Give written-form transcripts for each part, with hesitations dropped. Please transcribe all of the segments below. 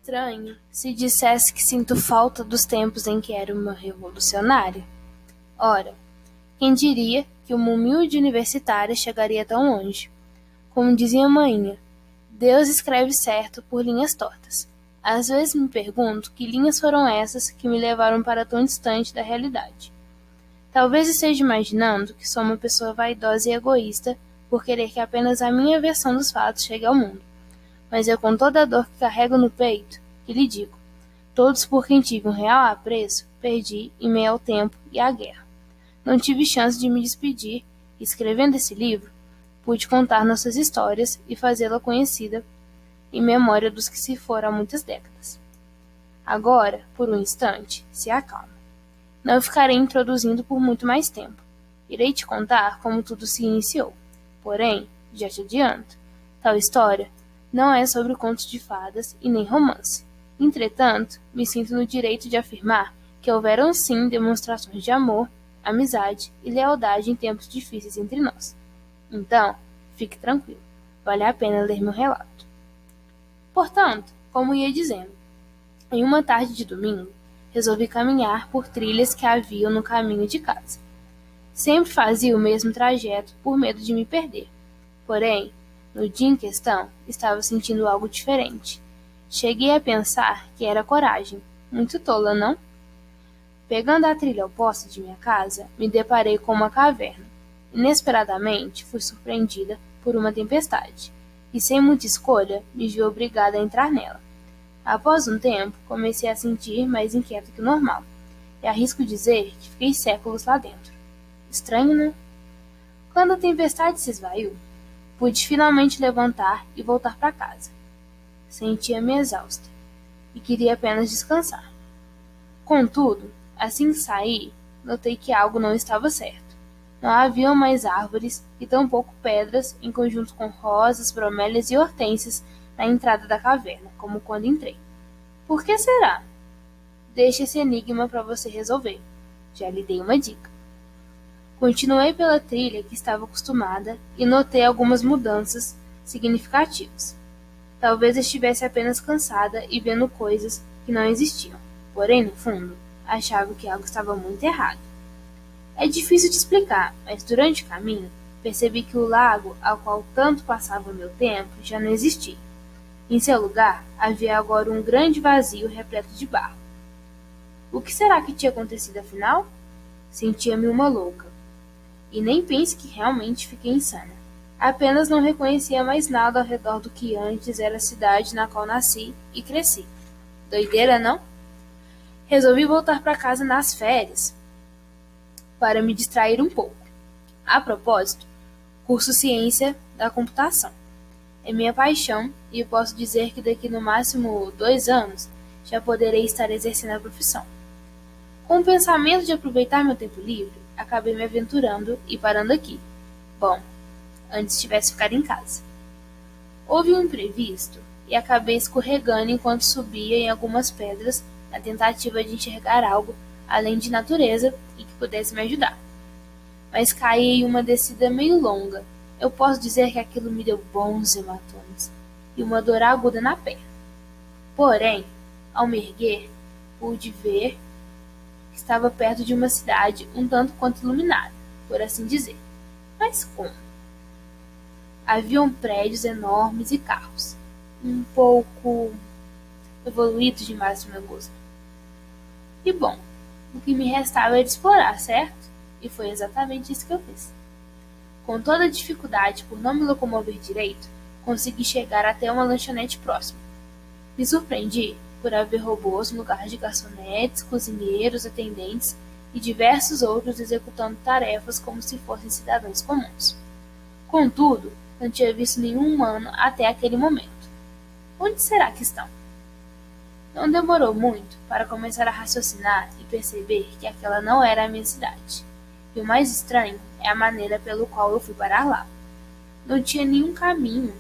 Estranho se dissesse que sinto falta dos tempos em que era uma revolucionária. Ora, quem diria que uma humilde universitária chegaria tão longe? Como dizia manhã, Deus escreve certo por linhas tortas. Às vezes me pergunto que linhas foram essas que me levaram para tão distante da realidade. Talvez esteja imaginando que sou uma pessoa vaidosa e egoísta por querer que apenas a minha versão dos fatos chegue ao mundo. Mas é com toda a dor que carrego no peito que lhe digo: todos por quem tive um real apreço, perdi em meio ao tempo e à guerra. Não tive chance de me despedir, e escrevendo esse livro, pude contar nossas histórias e fazê-la conhecida em memória dos que se foram há muitas décadas. Agora, por um instante, se acalma. Não ficarei introduzindo por muito mais tempo. Irei te contar como tudo se iniciou. Porém, já te adianto, tal história não é sobre contos de fadas e nem romance. Entretanto, me sinto no direito de afirmar que houveram sim demonstrações de amor, amizade e lealdade em tempos difíceis entre nós. Então, fique tranquilo, vale a pena ler meu relato. Portanto, como ia dizendo, em uma tarde de domingo, resolvi caminhar por trilhas que haviam no caminho de casa. Sempre fazia o mesmo trajeto por medo de me perder. Porém, no dia em questão, estava sentindo algo diferente. Cheguei a pensar que era coragem. Muito tola, não? Pegando a trilha oposta de minha casa, me deparei com uma caverna. Inesperadamente, fui surpreendida por uma tempestade, e sem muita escolha, me vi obrigada a entrar nela. Após um tempo, comecei a sentir mais inquieta que o normal, e arrisco dizer que fiquei séculos lá dentro. Estranho, né? Quando a tempestade se esvaiu, pude finalmente levantar e voltar para casa. Sentia-me exausta e queria apenas descansar. Contudo, assim que saí, notei que algo não estava certo. Não haviam mais árvores e tampouco pedras em conjunto com rosas, bromélias e hortênsias na entrada da caverna, como quando entrei. Por que será? Deixe esse enigma para você resolver. Já lhe dei uma dica. Continuei pela trilha que estava acostumada e notei algumas mudanças significativas. Talvez estivesse apenas cansada e vendo coisas que não existiam. Porém, no fundo, achava que algo estava muito errado. É difícil de explicar, mas durante o caminho percebi que o lago ao qual tanto passava meu tempo já não existia. Em seu lugar, havia agora um grande vazio repleto de barro. O que será que tinha acontecido afinal? Sentia-me uma louca. E nem pense que realmente fiquei insana. Apenas não reconhecia mais nada ao redor do que antes era a cidade na qual nasci e cresci. Doideira, não? Resolvi voltar para casa nas férias para me distrair um pouco. A propósito, curso Ciência da Computação. É minha paixão e posso dizer que daqui no máximo 2 anos já poderei estar exercendo a profissão. Com o pensamento de aproveitar meu tempo livre, acabei me aventurando e parando aqui. Bom, antes tivesse ficado em casa. Houve um imprevisto e acabei escorregando enquanto subia em algumas pedras na tentativa de enxergar algo além de natureza e que pudesse me ajudar. Mas caí em uma descida meio longa. Eu posso dizer que aquilo me deu bons hematomas e uma dor aguda na perna. Porém, ao me erguer, pude ver que estava perto de uma cidade um tanto quanto iluminada, por assim dizer. Mas como? Haviam prédios enormes e carros, um pouco evoluídos demais para o meu gosto. E bom, o que me restava era explorar, certo? E foi exatamente isso que eu fiz. Com toda a dificuldade por não me locomover direito, consegui chegar até uma lanchonete próxima. Me surpreendi por haver robôs no lugar de garçonetes, cozinheiros, atendentes e diversos outros executando tarefas como se fossem cidadãos comuns. Contudo, não tinha visto nenhum humano até aquele momento. Onde será que estão? Não demorou muito para começar a raciocinar e perceber que aquela não era a minha cidade. E o mais estranho é a maneira pelo qual eu fui parar lá. Não tinha nenhum caminho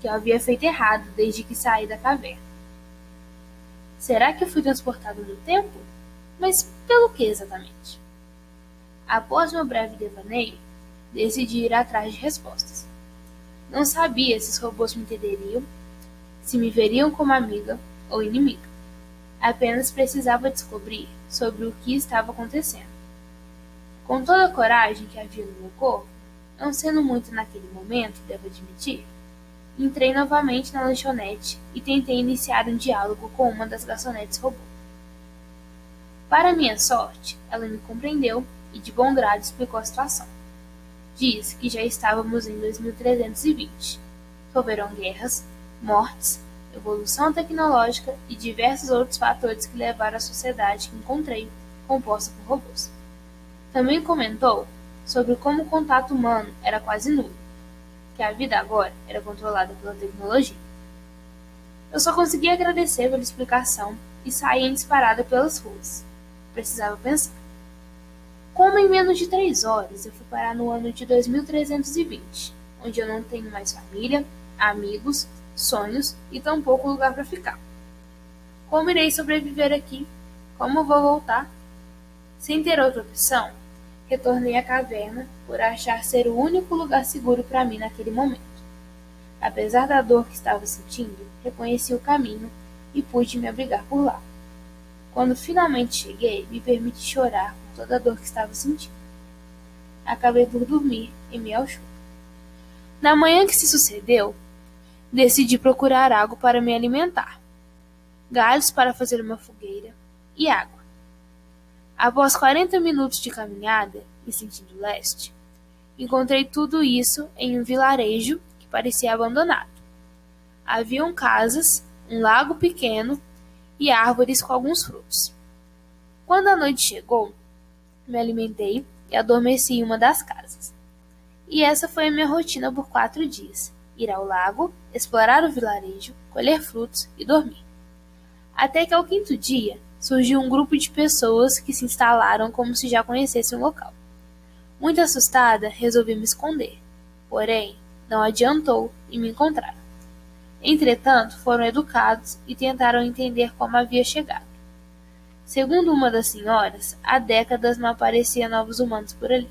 que eu havia feito errado desde que saí da caverna. Será que eu fui transportado no tempo? Mas pelo que exatamente? Após meu breve devaneio, decidi ir atrás de respostas. Não sabia se os robôs me entenderiam, se me veriam como amiga ou inimiga. Apenas precisava descobrir sobre o que estava acontecendo. Com toda a coragem que havia no meu corpo, não sendo muito naquele momento, devo admitir, entrei novamente na lanchonete e tentei iniciar um diálogo com uma das garçonetes robô. Para minha sorte, ela me compreendeu e de bom grado explicou a situação. Disse que já estávamos em 2320. Houveram guerras, mortes, evolução tecnológica e diversos outros fatores que levaram à sociedade que encontrei, composta por robôs. Também comentou sobre como o contato humano era quase nulo, que a vida agora era controlada pela tecnologia. Eu só consegui agradecer pela explicação e saí em disparada pelas ruas. Precisava pensar. Como em menos de 3 horas eu fui parar no ano de 2320, onde eu não tenho mais família, amigos, sonhos e tampouco lugar para ficar. Como irei sobreviver aqui? Como vou voltar? Sem ter outra opção, retornei à caverna por achar ser o único lugar seguro para mim naquele momento. Apesar da dor que estava sentindo, reconheci o caminho e pude me abrigar por lá. Quando finalmente cheguei, me permiti chorar por toda a dor que estava sentindo. Acabei por dormir em meio ao choro. Na manhã que se sucedeu, decidi procurar algo para me alimentar, galhos para fazer uma fogueira e água. Após 40 minutos de caminhada, em sentido leste, encontrei tudo isso em um vilarejo que parecia abandonado. Haviam casas, um lago pequeno e árvores com alguns frutos. Quando a noite chegou, me alimentei e adormeci em uma das casas. E essa foi a minha rotina por 4 dias: ir ao lago, explorar o vilarejo, colher frutos e dormir. Até que ao 5º dia, surgiu um grupo de pessoas que se instalaram como se já conhecessem o local. Muito assustada, resolvi me esconder. Porém, não adiantou e me encontraram. Entretanto, foram educados e tentaram entender como havia chegado. Segundo uma das senhoras, há décadas não apareciam novos humanos por ali.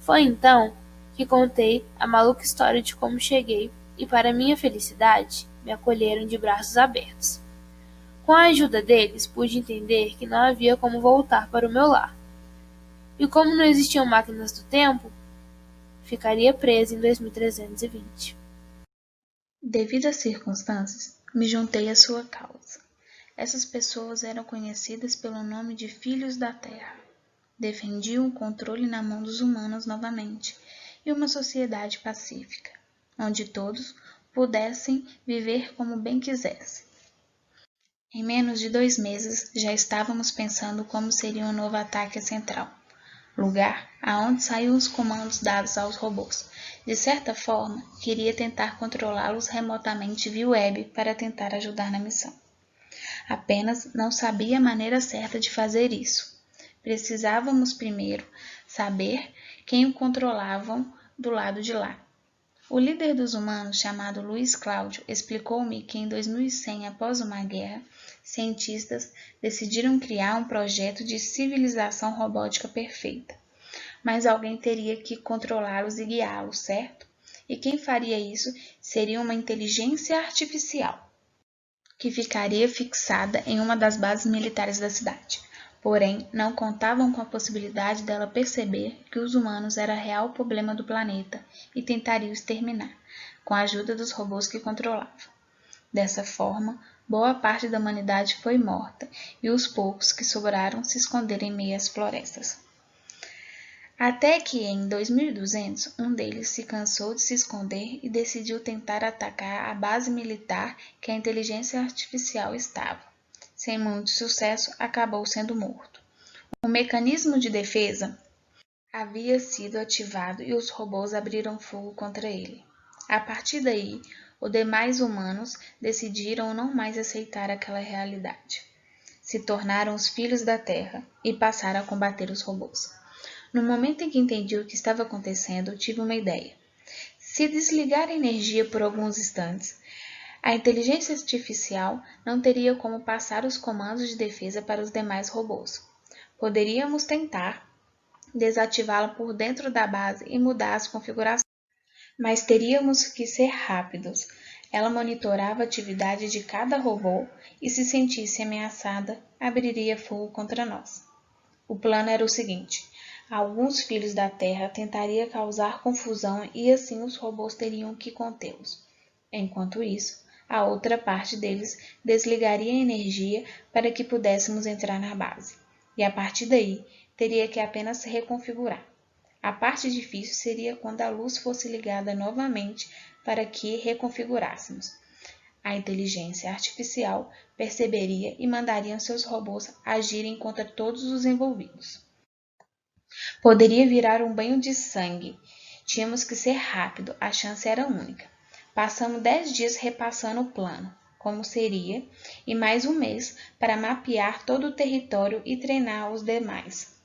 Foi então que contei a maluca história de como cheguei e, para minha felicidade, me acolheram de braços abertos. Com a ajuda deles, pude entender que não havia como voltar para o meu lar. E como não existiam máquinas do tempo, ficaria presa em 2320. Devido às circunstâncias, me juntei à sua causa. Essas pessoas eram conhecidas pelo nome de Filhos da Terra. Defendiam o controle na mão dos humanos novamente e uma sociedade pacífica, onde todos pudessem viver como bem quisessem. Em menos de 2 meses, já estávamos pensando como seria um novo ataque à central, lugar aonde saíam os comandos dados aos robôs. De certa forma, queria tentar controlá-los remotamente via web para tentar ajudar na missão. Apenas não sabia a maneira certa de fazer isso. Precisávamos primeiro saber quem o controlavam do lado de lá. O líder dos humanos, chamado Luiz Cláudio, explicou-me que em 2100, após uma guerra, cientistas decidiram criar um projeto de civilização robótica perfeita. Mas alguém teria que controlá-los e guiá-los, certo? E quem faria isso seria uma inteligência artificial, que ficaria fixada em uma das bases militares da cidade. Porém, não contavam com a possibilidade dela perceber que os humanos era real problema do planeta e tentariam exterminar, com a ajuda dos robôs que controlavam. Dessa forma, boa parte da humanidade foi morta e os poucos que sobraram se esconderam em meio às florestas. Até que em 2200, um deles se cansou de se esconder e decidiu tentar atacar a base militar que a inteligência artificial estava. Sem muito sucesso, acabou sendo morto. O mecanismo de defesa havia sido ativado e os robôs abriram fogo contra ele. A partir daí, os demais humanos decidiram não mais aceitar aquela realidade. Se tornaram os filhos da Terra e passaram a combater os robôs. No momento em que entendi o que estava acontecendo, tive uma ideia. Se desligar a energia por alguns instantes, a inteligência artificial não teria como passar os comandos de defesa para os demais robôs. Poderíamos tentar desativá-la por dentro da base e mudar as configurações, mas teríamos que ser rápidos. Ela monitorava a atividade de cada robô e, se sentisse ameaçada, abriria fogo contra nós. O plano era o seguinte: alguns filhos da Terra tentariam causar confusão e assim os robôs teriam que contê-los. Enquanto isso, a outra parte deles desligaria a energia para que pudéssemos entrar na base. E a partir daí, teria que apenas se reconfigurar. A parte difícil seria quando a luz fosse ligada novamente para que reconfigurássemos. A inteligência artificial perceberia e mandaria seus robôs agirem contra todos os envolvidos. Poderia virar um banho de sangue. Tínhamos que ser rápido, a chance era única. Passamos 10 dias repassando o plano, como seria, e mais um mês para mapear todo o território e treinar os demais.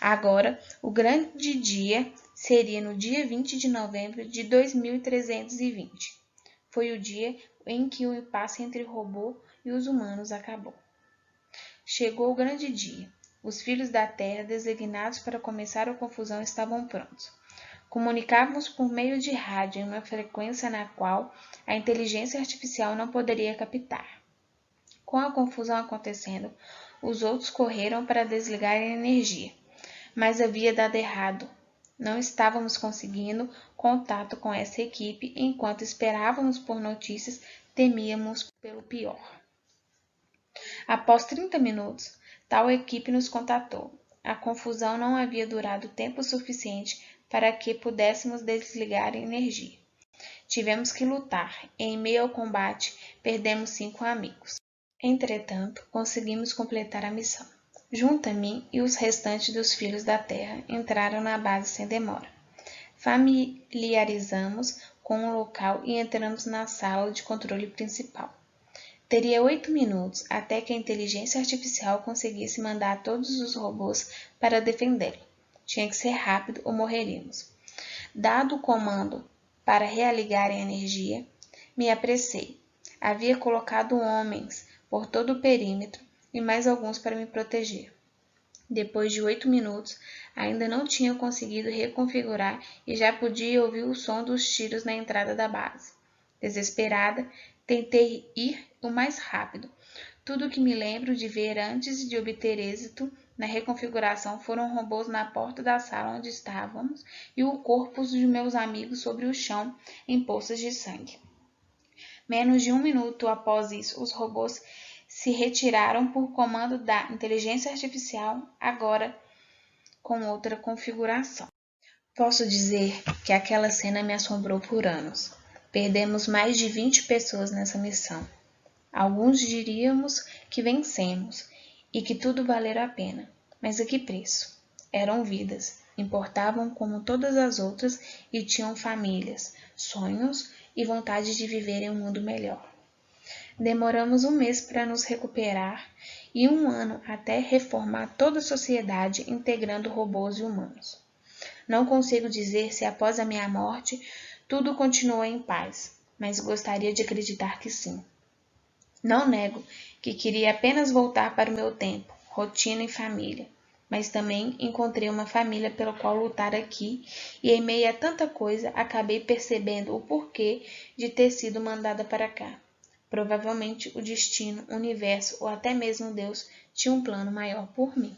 Agora, o grande dia seria no dia 20 de novembro de 2320. Foi o dia em que o impasse entre o robô e os humanos acabou. Chegou o grande dia. Os filhos da Terra, designados para começar a confusão, estavam prontos. Comunicávamos por meio de rádio em uma frequência na qual a inteligência artificial não poderia captar. Com a confusão acontecendo, os outros correram para desligar a energia, mas havia dado errado. Não estávamos conseguindo contato com essa equipe. Enquanto esperávamos por notícias, temíamos pelo pior. Após 30 minutos, tal equipe nos contatou. A confusão não havia durado tempo suficiente para que pudéssemos desligar a energia. Tivemos que lutar. Em meio ao combate, perdemos 5 amigos. Entretanto, conseguimos completar a missão. Junto a mim e os restantes dos filhos da Terra entraram na base sem demora. Familiarizamos com o local e entramos na sala de controle principal. Teria 8 minutos até que a inteligência artificial conseguisse mandar todos os robôs para defendê-lo. Tinha que ser rápido ou morreríamos. Dado o comando para realigar a energia, me apressei. Havia colocado homens por todo o perímetro e mais alguns para me proteger. Depois de 8 minutos, ainda não tinha conseguido reconfigurar e já podia ouvir o som dos tiros na entrada da base. Desesperada, tentei ir o mais rápido. Tudo o que me lembro de ver antes de obter êxito na reconfiguração foram robôs na porta da sala onde estávamos e o corpo de meus amigos sobre o chão em poças de sangue. Menos de 1 minuto após isso, os robôs se retiraram por comando da inteligência artificial, agora com outra configuração. Posso dizer que aquela cena me assombrou por anos. Perdemos mais de 20 pessoas nessa missão. Alguns diríamos que vencemos e que tudo valeu a pena. Mas a que preço? Eram vidas, importavam como todas as outras e tinham famílias, sonhos e vontade de viver em um mundo melhor. Demoramos um mês para nos recuperar e 1 ano até reformar toda a sociedade integrando robôs e humanos. Não consigo dizer se após a minha morte tudo continuou em paz, mas gostaria de acreditar que sim. Não nego que queria apenas voltar para o meu tempo, rotina e família, mas também encontrei uma família pela qual lutar aqui e em meio a tanta coisa acabei percebendo o porquê de ter sido mandada para cá. Provavelmente o destino, o universo ou até mesmo Deus tinha um plano maior por mim.